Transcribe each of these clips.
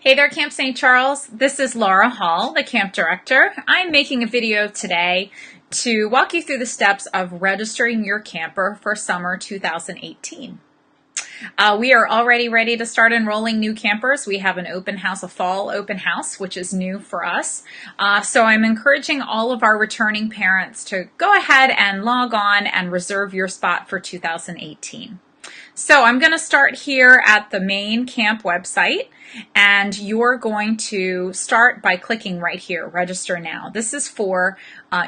Hey there, Camp St. Charles. This is Laura Hall, the camp director. I'm making a video today to walk you through the steps of registering your camper for summer 2018. We are already ready to start enrolling new campers. We have an open house, a fall open house, which is new for us. So I'm encouraging all of our returning parents to go ahead and log on and reserve your spot for 2018. So I'm going to start here at the main camp website, and you're going to start by clicking right here, Register Now. This is for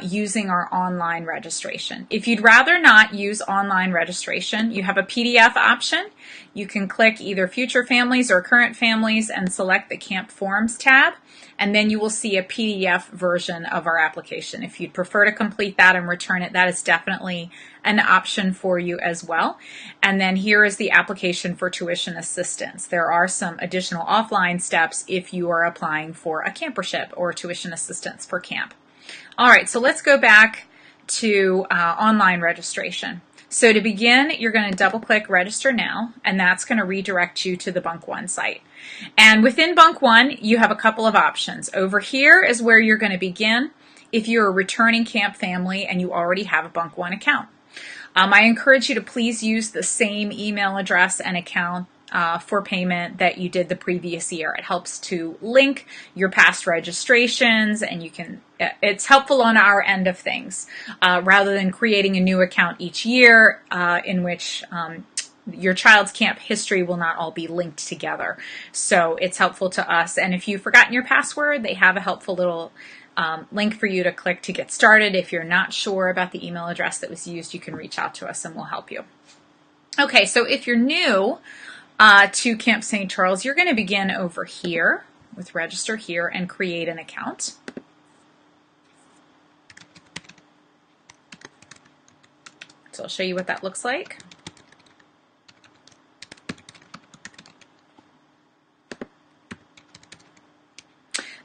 using our online registration. If you'd rather not use online registration, you have a PDF option. You can click either Future Families or Current Families and select the Camp Forms tab, and then you will see a PDF version of our application. If you'd prefer to complete that and return it, that is definitely an option for you as well. And then here is the application for tuition assistance. There are some additional offline steps if you are applying for a campership or tuition assistance for camp. All right, so let's go back to online registration. So to begin, you're going to double-click Register Now, and that's going to redirect you to the Bunk One site. And within Bunk One, you have a couple of options. Over here is where you're going to begin if you're a returning camp family and you already have a Bunk One account. I encourage you to please use the same email address and account for payment that you did the previous year. It helps to link your past registrations, and it's helpful on our end of things rather than creating a new account each year in which your child's camp history will not all be linked together. So it's helpful to us. And if you've forgotten your password, they have a helpful little link for you to click to get started. If you're not sure about the email address that was used, you can reach out to us and we'll help you. Okay, so if you're new to Camp St. Charles, you're going to begin over here with Register Here and create an account. So I'll show you what that looks like.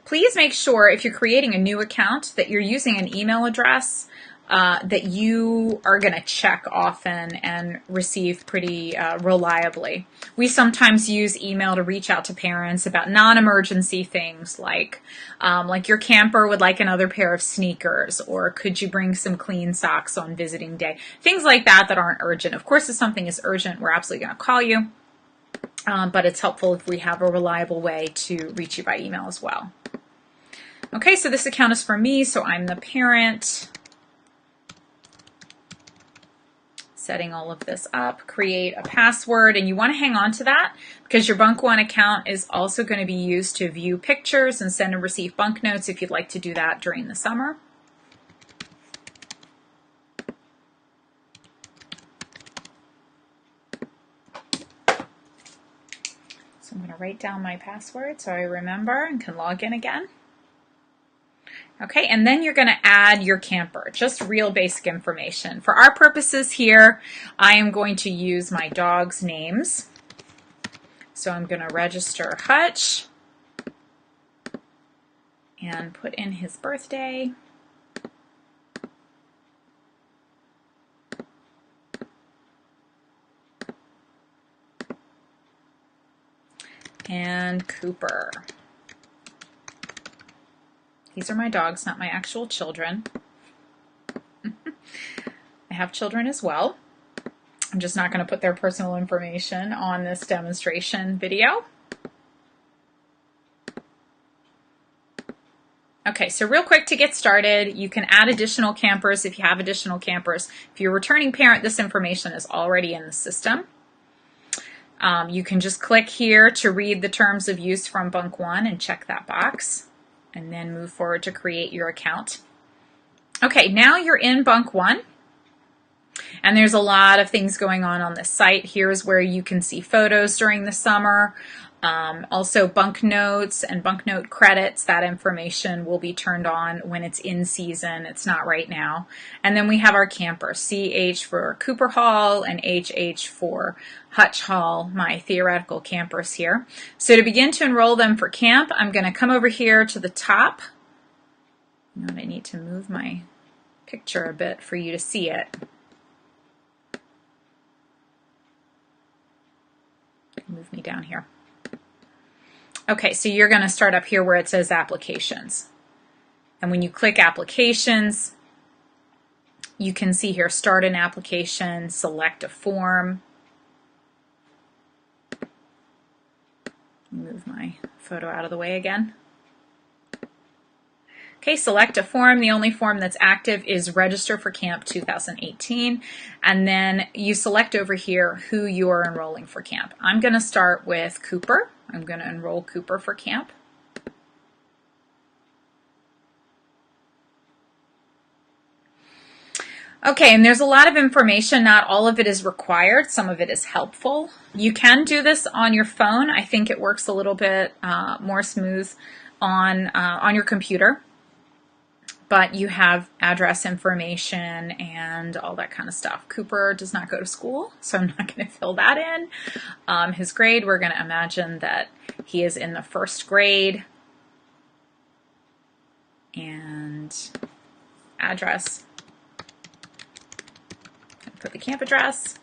Please make sure if you're creating a new account that you're using an email address that you are going to check often and receive pretty reliably. We sometimes use email to reach out to parents about non-emergency things like your camper would like another pair of sneakers, or could you bring some clean socks on visiting day? Things like that that aren't urgent. Of course, if something is urgent, we're absolutely going to call you, but it's helpful if we have a reliable way to reach you by email as well. Okay, so this account is for me, so I'm the parent. Setting all of this up, create a password, and you want to hang on to that because your Bunk One account is also going to be used to view pictures and send and receive bunk notes if you'd like to do that during the summer. So I'm going to write down my password so I remember and can log in again. Okay, and then you're going to add your camper, just real basic information. For our purposes here, I am going to use my dog's names. So I'm going to register Hutch and put in his birthday. And Cooper. These are my dogs, not my actual children. I have children as well. I'm just not going to put their personal information on this demonstration video. Okay, so real quick to get started, you can add additional campers if you have additional campers. If you're a returning parent, this information is already in the system. You can just click here to read the terms of use from Bunk One and check that box, and then move forward to create your account. Okay, now you're in Bunk One, and there's a lot of things going on this site. Here's where you can see photos during the summer. Also bunk notes and bunk note credits. That information will be turned on when it's in season. It's not right now. And then we have our campers, CH for Cooper Hall and HH for Hutch Hall, my theoretical campers here. So to begin to enroll them for camp, I'm going to come over here to the top. You know, I need to move my picture a bit for you to see it. Move me down here. Okay, so you're going to start up here where it says applications. And when you click applications, you can see here, start an application, select a form. Move my photo out of the way again. Okay, select a form. The only form that's active is Register for Camp 2018. And then you select over here who you are enrolling for camp. I'm going to start with Cooper. I'm going to enroll Cooper for camp. Okay, and there's a lot of information. Not all of it is required. Some of it is helpful. You can do this on your phone. I think it works a little bit more smooth on your computer. But you have address information and all that kind of stuff. Cooper does not go to school, so I'm not going to fill that in. His grade, we're going to imagine that he is in the 1st grade. And address. Put the camp address.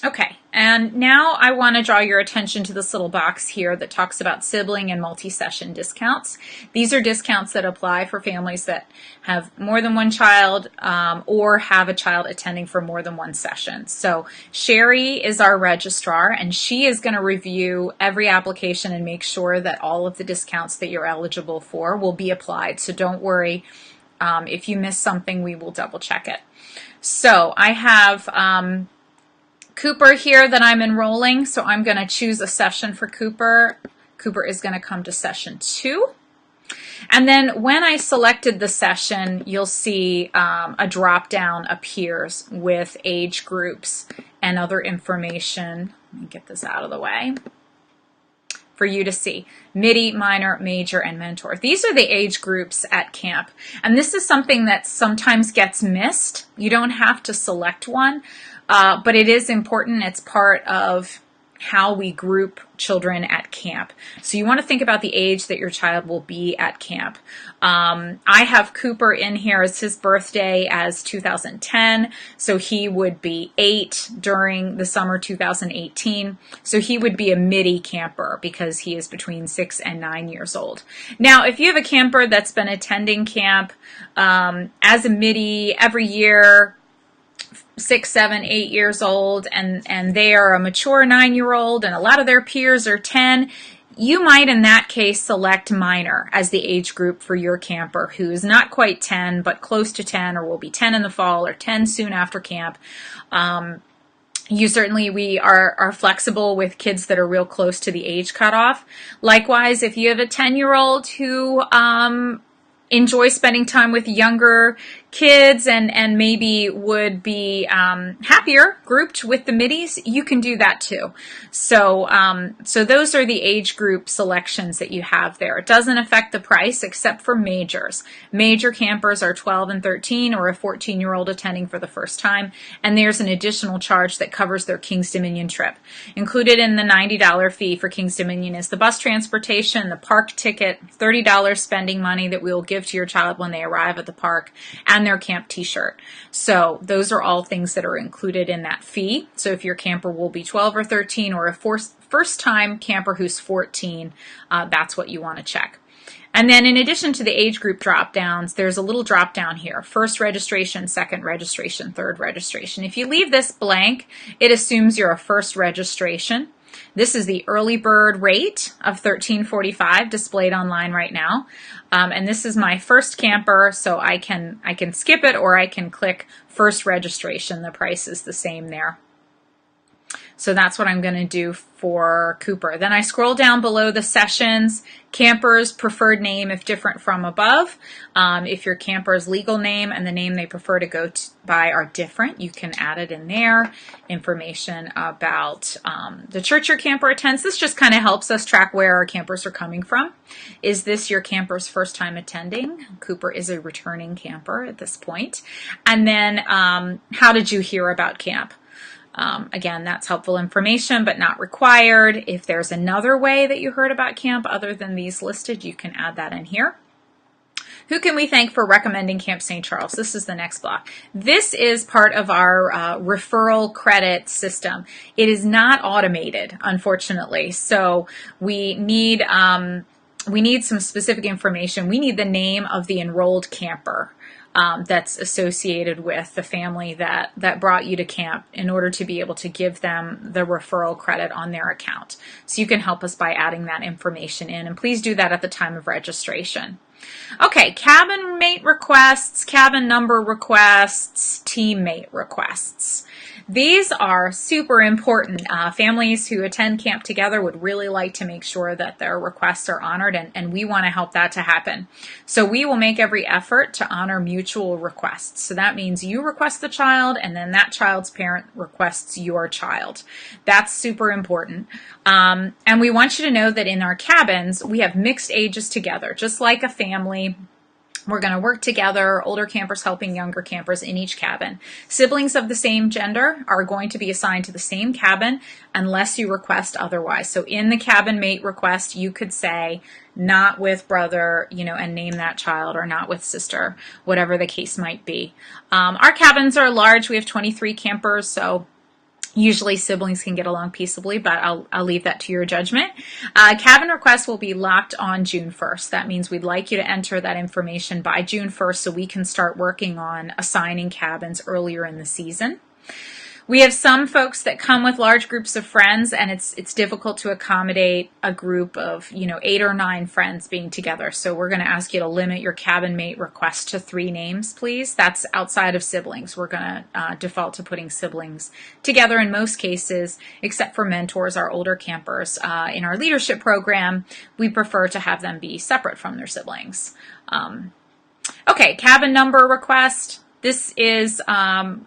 Okay, and now I want to draw your attention to this little box here that talks about sibling and multi-session discounts. These are discounts that apply for families that have more than one child or have a child attending for more than one session. So Sherry is our registrar, and she is going to review every application and make sure that all of the discounts that you're eligible for will be applied. So don't worry. If you miss something, we will double check it. So I have Cooper here that I'm enrolling, so I'm going to choose a session for Cooper. Cooper is going to come to session 2. And then when I selected the session, you'll see a drop down appears with age groups and other information. Let me get this out of the way for you to see. MIDI, minor, major, and mentor. These are the age groups at camp. And this is something that sometimes gets missed. You don't have to select one. But it is important. It's part of how we group children at camp. So you want to think about the age that your child will be at camp. I have Cooper in here as his birthday as 2010. So he would be 8 during the summer 2018. So he would be a MIDI camper because he is between 6 and 9 years old. Now, if you have a camper that's been attending camp as a MIDI every year, 6, 7, 8 years old, and they are a mature 9-year-old, and a lot of their peers are 10, you might in that case select minor as the age group for your camper who is not quite 10, but close to 10, or will be 10 in the fall, or 10 soon after camp. We are flexible with kids that are real close to the age cutoff. Likewise, if you have a 10-year-old who enjoy spending time with younger kids and maybe would be happier grouped with the middies, you can do that too. So those are the age group selections that you have there. It doesn't affect the price except for majors. Major campers are 12 and 13 or a 14-year-old attending for the first time, and there's an additional charge that covers their King's Dominion trip. Included in the $90 fee for King's Dominion is the bus transportation, the park ticket, $30 spending money that we will give to your child when they arrive at the park, and their camp t-shirt. So those are all things that are included in that fee. So if your camper will be 12 or 13 or a first-time camper who's 14, that's what you want to check. And then in addition to the age group drop downs, there's a little drop down here. First registration, second registration, third registration. If you leave this blank, it assumes you're a first registration. This is the early bird rate of $13.45 displayed online right now. And this is my first camper, so I can skip it or I can click first registration. The price is the same there. So that's what I'm going to do for Cooper. Then I scroll down below the sessions, camper's preferred name if different from above. If your camper's legal name and the name they prefer to go by are different, you can add it in there. Information about the church your camper attends. This just kind of helps us track where our campers are coming from. Is this your camper's first time attending? Cooper is a returning camper at this point. And then how did you hear about camp? Again, that's helpful information, but not required. If there's another way that you heard about camp other than these listed, you can add that in here. Who can we thank for recommending Camp St. Charles? This is the next block. This is part of our referral credit system. It is not automated, unfortunately. So we need some specific information. We need the name of the enrolled camper that's associated with the family that brought you to camp in order to be able to give them the referral credit on their account. So you can help us by adding that information in, and please do that at the time of registration. Okay, cabin mate requests, cabin number requests, teammate requests. These are super important. Families who attend camp together would really like to make sure that their requests are honored, and we want to help that to happen. So we will make every effort to honor mutual requests. So that means you request the child, and then that child's parent requests your child. That's super important. And we want you to know that in our cabins, we have mixed ages together, just like a family. We're going to work together, older campers helping younger campers in each cabin. Siblings of the same gender are going to be assigned to the same cabin unless you request otherwise. So in the cabin mate request, you could say, not with brother, and name that child, or not with sister, whatever the case might be. Our cabins are large. We have 23 campers, so usually siblings can get along peaceably, but I'll leave that to your judgment. Cabin requests will be locked on June 1st. That means we'd like you to enter that information by June 1st so we can start working on assigning cabins earlier in the season. We have some folks that come with large groups of friends, and it's difficult to accommodate a group of 8 or 9 friends being together. So we're going to ask you to limit your cabin mate request to 3 names, please. That's outside of siblings. We're going to default to putting siblings together in most cases, except for mentors, our older campers. In our leadership program, we prefer to have them be separate from their siblings. Okay, cabin number request. This is,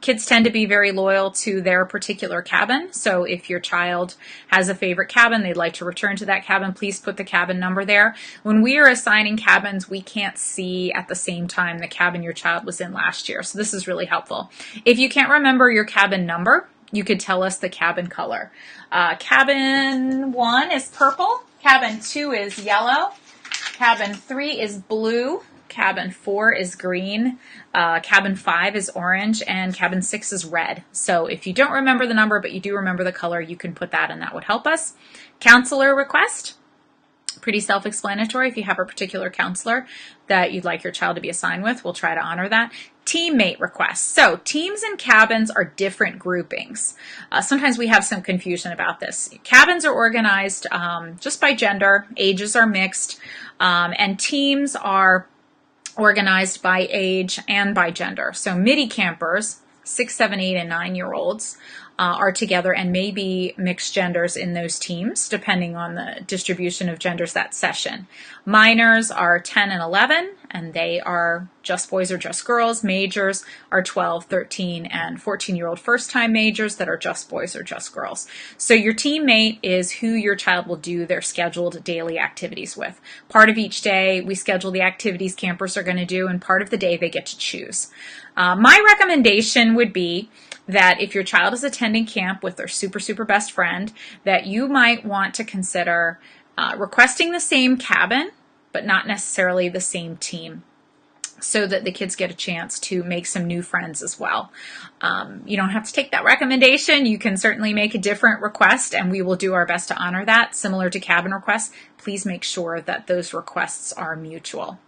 kids tend to be very loyal to their particular cabin. So if your child has a favorite cabin, they'd like to return to that cabin, please put the cabin number there. When we are assigning cabins, we can't see at the same time the cabin your child was in last year. So this is really helpful. If you can't remember your cabin number, you could tell us the cabin color. Cabin 1 is purple. Cabin 2 is yellow. Cabin 3 is blue. Cabin 4 is green, cabin 5 is orange, and cabin 6 is red. So if you don't remember the number, but you do remember the color, you can put that, and that would help us. Counselor request, pretty self-explanatory. If you have a particular counselor that you'd like your child to be assigned with, we'll try to honor that. Teammate requests. So teams and cabins are different groupings. Sometimes we have some confusion about this. Cabins are organized just by gender, ages are mixed, and teams are organized by age and by gender. So midi campers, 6, 7, 8, and 9-year-olds are together and may be mixed genders in those teams, depending on the distribution of genders that session. Minors are 10 and 11, and they are just boys or just girls. Majors are 12, 13, and 14-year-old first-time majors that are just boys or just girls. So your teammate is who your child will do their scheduled daily activities with. Part of each day, we schedule the activities campers are going to do, and part of the day they get to choose. My recommendation would be that if your child is attending camp with their super best friend, that you might want to consider requesting the same cabin, but not necessarily the same team, so that the kids get a chance to make some new friends as well. You don't have to take that recommendation. You can certainly make a different request, and we will do our best to honor that. Similar to cabin requests, please make sure that those requests are mutual.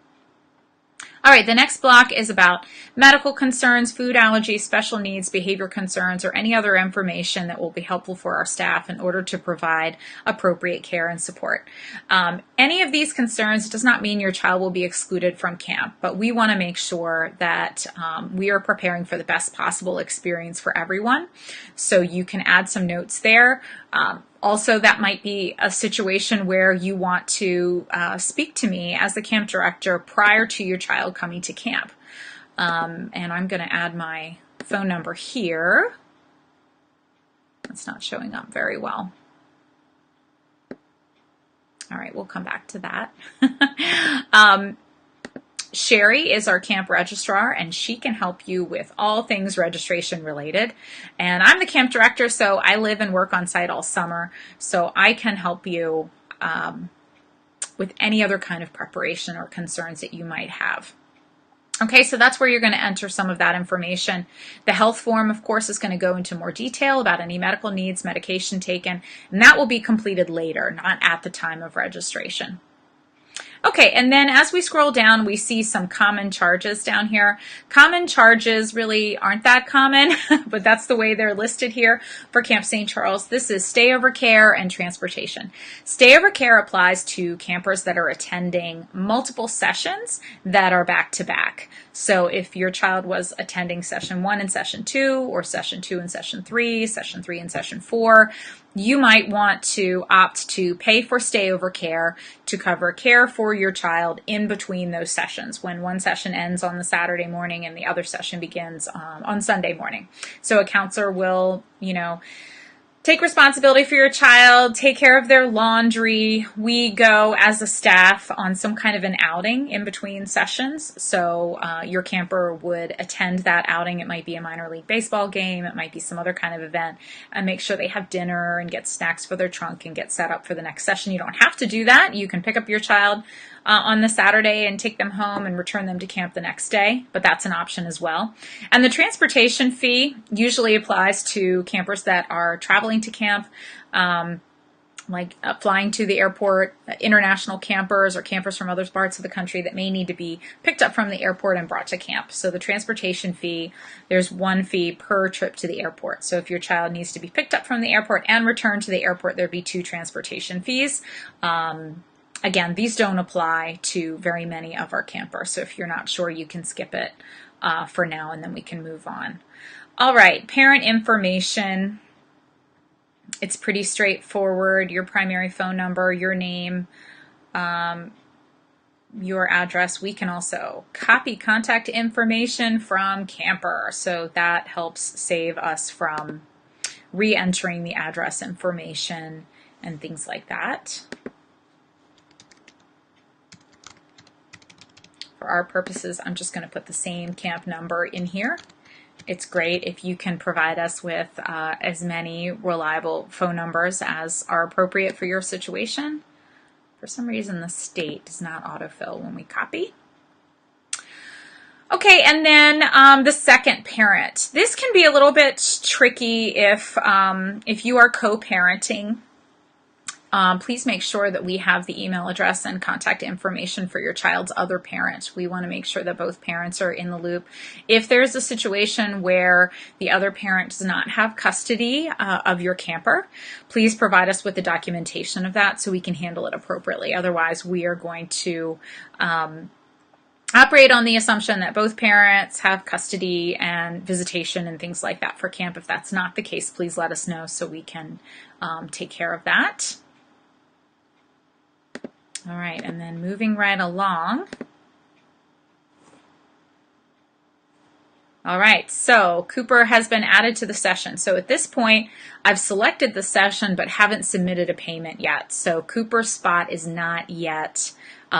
All right, the next block is about medical concerns, food allergies, special needs, behavior concerns, or any other information that will be helpful for our staff in order to provide appropriate care and support. Any of these concerns does not mean your child will be excluded from camp, but we want to make sure that we are preparing for the best possible experience for everyone. So you can add some notes there. Also, that might be a situation where you want to speak to me as the camp director prior to your child coming to camp. And I'm going to add my phone number here. It's not showing up very well. All right, we'll come back to that. Sherry is our camp registrar, and she can help you with all things registration related. And I'm the camp director, so I live and work on site all summer, so I can help you with any other kind of preparation or concerns that you might have. Okay, so that's where you're going to enter some of that information. The health form, of course, is going to go into more detail about any medical needs, medication taken, and that will be completed later, not at the time of registration. Okay, and then as we scroll down, we see some common charges down here. Common charges really aren't that common, but that's the way they're listed here for Camp St. Charles. This is stayover care and transportation. Stayover care applies to campers that are attending multiple sessions that are back-to-back. So if your child was attending session 1 and session 2, or session 2 and session 3 and session 4, you might want to opt to pay for stayover care to cover care for your child in between those sessions, when one session ends on the Saturday morning and the other session begins on Sunday morning. So a counselor will, take responsibility for your child, take care of their laundry. We go as a staff on some kind of an outing in between sessions. So your camper would attend that outing. It might be a minor league baseball game. It might be some other kind of event, and make sure they have dinner and get snacks for their trunk and get set up for the next session. You don't have to do that. You can pick up your child on the Saturday and take them home and return them to camp the next day, but that's an option as well. And the transportation fee usually applies to campers that are traveling to camp, like flying to the airport, international campers or campers from other parts of the country that may need to be picked up from the airport and brought to camp. So the transportation fee, there's one fee per trip to the airport. So if your child needs to be picked up from the airport and returned to the airport, there'd be 2 transportation fees. Again, these don't apply to very many of our campers, so if you're not sure, you can skip it for now, and then we can move on. All right, parent information. It's pretty straightforward. Your primary phone number, your name, your address. We can also copy contact information from camper, so that helps save us from re-entering the address information and things like that. For our purposes, I'm just going to put the same camp number in here. It's great if you can provide us with as many reliable phone numbers as are appropriate for your situation. For some reason, the state does not autofill when we copy. Okay, and then the second parent. This can be a little bit tricky if you are co-parenting. Please make sure that we have the email address and contact information for your child's other parent. We want to make sure that both parents are in the loop. If there's a situation where the other parent does not have custody of your camper, please provide us with the documentation of that so we can handle it appropriately. Otherwise, we are going to operate on the assumption that both parents have custody and visitation and things like that for camp. If that's not the case, please let us know so we can take care of that. All right, and then moving right along. All right, so Cooper has been added to the session. So at this point, I've selected the session but haven't submitted a payment yet. So Cooper's spot is not yet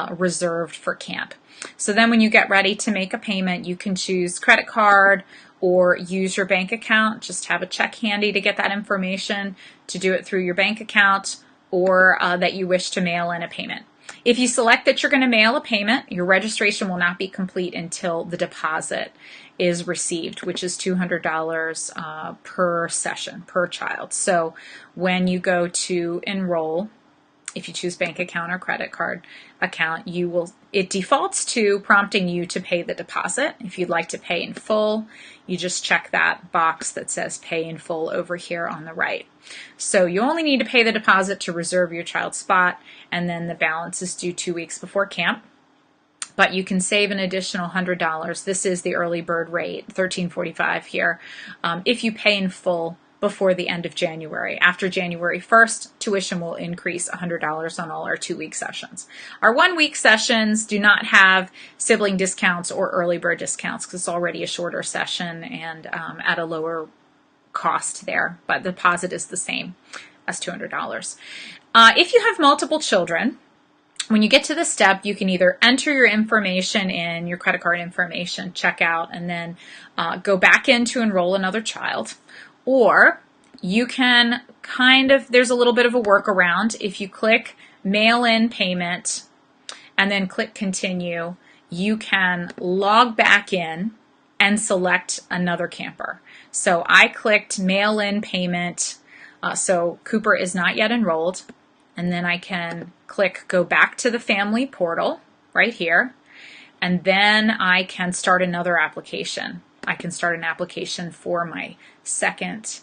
reserved for camp. So then when you get ready to make a payment, you can choose credit card or use your bank account. Just have a check handy to get that information, to do it through your bank account, or that you wish to mail in a payment. If you select that you're going to mail a payment, your registration will not be complete until the deposit is received, which is $200 per session, per child. So when you go to enroll, if you choose bank account or credit card account, it defaults to prompting you to pay the deposit. If you'd like to pay in full, you just check that box that says pay in full over here on the right. So you only need to pay the deposit to reserve your child's spot, and then the balance is due 2 weeks before camp. But you can save an additional $100. This is the early bird rate, $13.45 here, if you pay in full before the end of January. After January 1st, tuition will increase $100 on all our 2-week sessions. Our 1-week sessions do not have sibling discounts or early bird discounts because it's already a shorter session and at a lower cost there, but the deposit is the same as $200. If you have multiple children, when you get to this step, you can either enter your information in, your credit card information, check out, and then go back in to enroll another child. Or you can there's a little bit of a workaround. If you click mail in payment and then click continue, you can log back in and select another camper. So I clicked mail in payment, so Cooper is not yet enrolled. And then I can click go back to the family portal right here. And then I can start another application. I can start an application for my second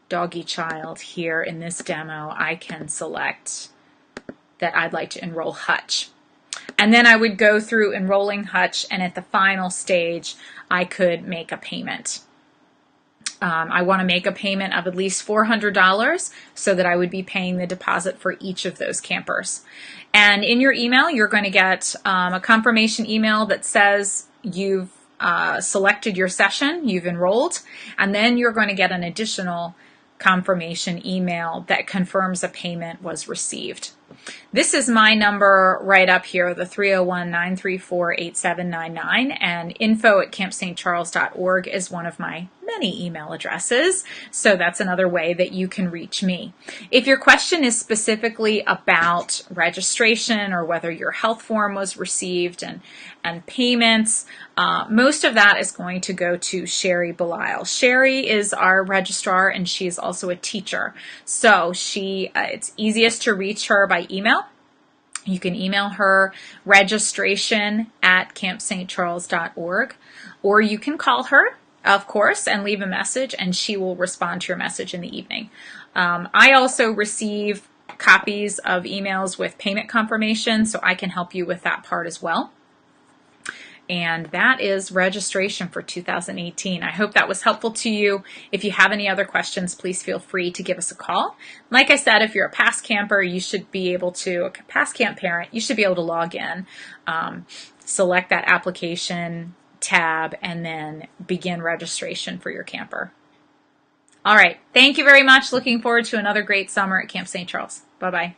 doggy child here in this demo. I can select that I'd like to enroll Hutch. And then I would go through enrolling Hutch, and at the final stage, I could make a payment. I want to make a payment of at least $400 so that I would be paying the deposit for each of those campers. And in your email, you're going to get a confirmation email that says you've selected your session, you've enrolled, and then you're going to get an additional confirmation email that confirms a payment was received. This is my number right up here, the 301-934-8799, and info@campstcharles.org is one of my many email addresses, so that's another way that you can reach me. If your question is specifically about registration or whether your health form was received and payments, most of that is going to go to Sherry Belisle. Sherry is our registrar, and she is also a teacher, so it's easiest to reach her by email. You can email her registration@campstcharles.org, or you can call her, of course, and leave a message, and she will respond to your message in the evening. I also receive copies of emails with payment confirmation, so I can help you with that part as well. And that is registration for 2018. I hope that was helpful to you. If you have any other questions, please feel free to give us a call. Like I said, if you're a past camper, you should be able to, a past camp parent, you should be able to log in, select that application tab, and then begin registration for your camper. All right. Thank you very much. Looking forward to another great summer at Camp St. Charles. Bye-bye.